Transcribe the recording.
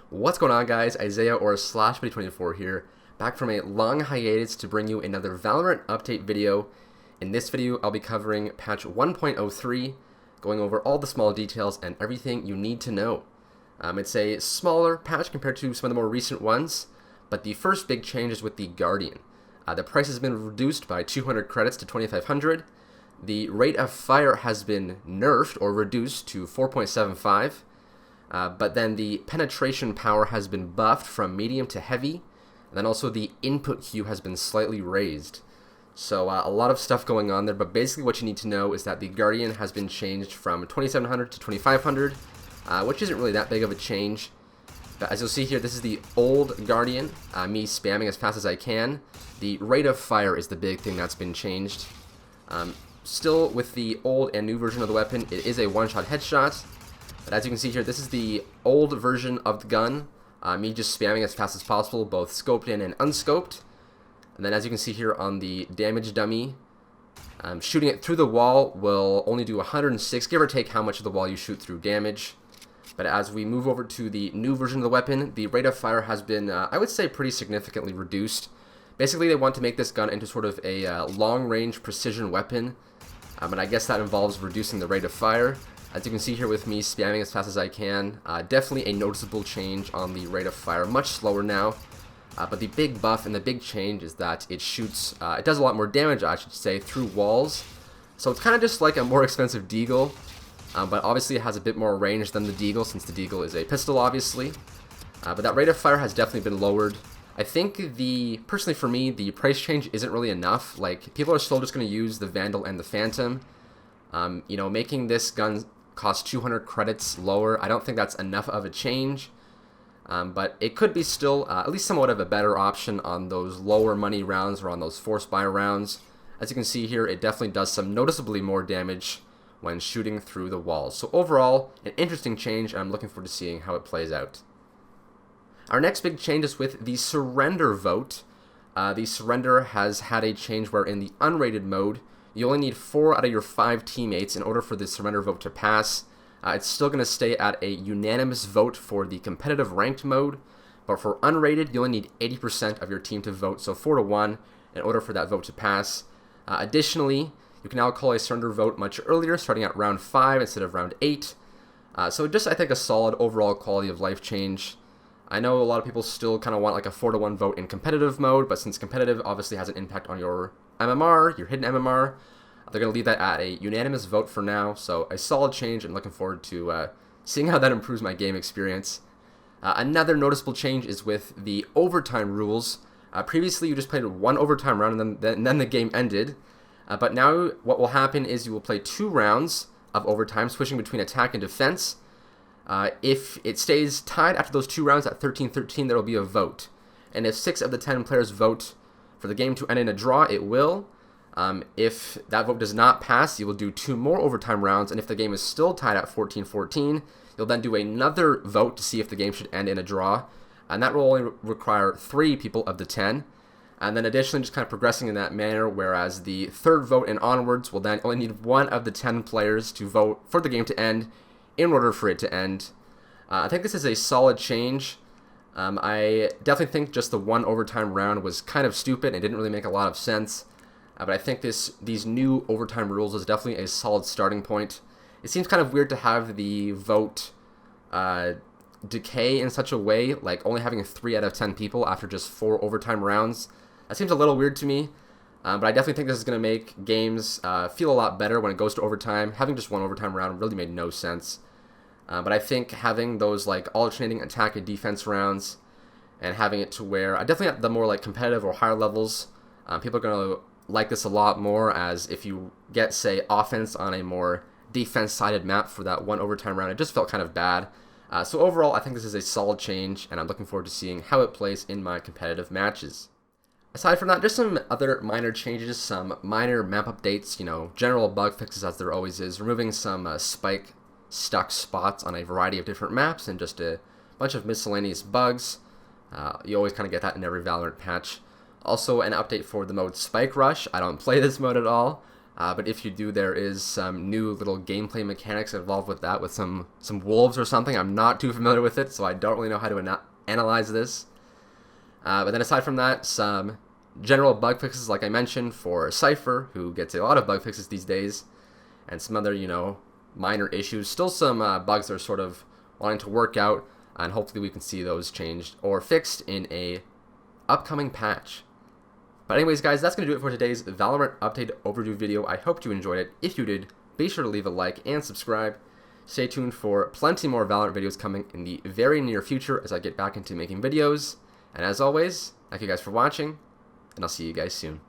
What's going on, guys? Isaiah or Slash 24 here, back from a long hiatus to bring you another Valorant update video. In this video, I'll be covering patch 1.03, going over all the small details and everything you need to know. It's a smaller patch compared to some of the more recent ones, but the first big change is with the Guardian. The price has been reduced by 200 credits to 2,500. The rate of fire has been nerfed or reduced to 4.75. But then the penetration power has been buffed from medium to heavy, and then also the input queue has been slightly raised. So a lot of stuff going on there, but basically what you need to know is that the Guardian has been changed from 2,700 to 2,500, which isn't really that big of a change. But as you'll see here, this is the old Guardian, me spamming as fast as I can. The rate of fire is the big thing that's been changed. Still with the old and new version of the weapon, it is a one-shot headshot. But as you can see here, this is the old version of the gun, me just spamming as fast as possible, both scoped in and unscoped. And then as you can see here on the damage dummy, shooting it through the wall will only do 106, give or take how much of the wall you shoot through damage. But as we move over to the new version of the weapon, the rate of fire has been, I would say, pretty significantly reduced. Basically, they want to make this gun into sort of a long-range precision weapon, and I guess that involves reducing the rate of fire. As you can see here with me spamming as fast as I can, definitely a noticeable change on the rate of fire, much slower now. But the big buff and the big change is that it shoots, it does a lot more damage, I should say, through walls. So it's kind of just like a more expensive deagle, but obviously it has a bit more range than the deagle, since the deagle is a pistol, obviously. But that rate of fire has definitely been lowered. I think personally for me, the price change isn't really enough. Like, people are still just going to use the Vandal and the Phantom. You know, making this gun cost 200 credits lower, I don't think that's enough of a change, but it could be still at least somewhat of a better option on those lower money rounds or on those force buy rounds. As you can see here, it definitely does some noticeably more damage when shooting through the walls. So overall, an interesting change, and I'm looking forward to seeing how it plays out. Our next big change is with the surrender vote. The surrender has had a change where in the unrated mode, you only need 4 out of your 5 teammates in order for the surrender vote to pass. It's still going to stay at a unanimous vote for the competitive ranked mode, but for unrated, you only need 80% of your team to vote, so 4-1 in order for that vote to pass. Additionally, you can now call a surrender vote much earlier, starting at round 5 instead of round 8. So just, I think, a solid overall quality of life change. I know a lot of people still kind of want like a 4-1 vote in competitive mode, but since competitive obviously has an impact on your MMR, your hidden MMR, they're going to leave that at a unanimous vote for now, so a solid change, and looking forward to seeing how that improves my game experience. Another noticeable change is with the overtime rules. Previously, you just played 1 overtime round and then the game ended, but now what will happen is you will play 2 rounds of overtime, switching between attack and defense. If it stays tied after those 2 rounds at 13-13, there will be a vote, and if 6 of the 10 players vote for the game to end in a draw, it will. If that vote does not pass, you will do 2 more overtime rounds, and if the game is still tied at 14-14, you'll then do another vote to see if the game should end in a draw, and that will only require 3 people of the 10, and then additionally just kind of progressing in that manner, whereas the 3rd vote and onwards will then only need 1 of the 10 players to vote for the game to end in order for it to end. I think this is a solid change. I definitely think just the 1 overtime round was kind of stupid and didn't really make a lot of sense. But I think these new overtime rules is definitely a solid starting point. It seems kind of weird to have the vote decay in such a way, like only having 3 out of 10 people after just 4 overtime rounds. That seems a little weird to me, but I definitely think this is going to make games feel a lot better when it goes to overtime. Having just 1 overtime round really made no sense. But I think having those like alternating attack and defense rounds, and having it to where definitely at the more like competitive or higher levels, people are going to like this a lot more, as if you get, say, offense on a more defense-sided map for that 1 overtime round, it just felt kind of bad. So overall, I think this is a solid change, and I'm looking forward to seeing how it plays in my competitive matches. Aside from that, just some other minor changes, some minor map updates, you know, general bug fixes as there always is, removing some spike stuck spots on a variety of different maps, and just a bunch of miscellaneous bugs. You always kind of get that in every Valorant patch. Also, an update for the mode Spike Rush. I don't play this mode at all, But if you do, there is some new little gameplay mechanics involved with that, with some wolves or something. I'm not too familiar with it, so I don't really know how to analyze this. But then aside from that, some general bug fixes, like I mentioned, for Cypher, who gets a lot of bug fixes these days, and some other, minor issues. Still some bugs that are sort of wanting to work out, and hopefully we can see those changed or fixed in a upcoming patch. But anyways, guys, that's going to do it for today's Valorant update overview video. I hope you enjoyed it. If you did, be sure to leave a like and subscribe. Stay tuned for plenty more Valorant videos coming in the very near future as I get back into making videos. And as always, thank you guys for watching, and I'll see you guys soon.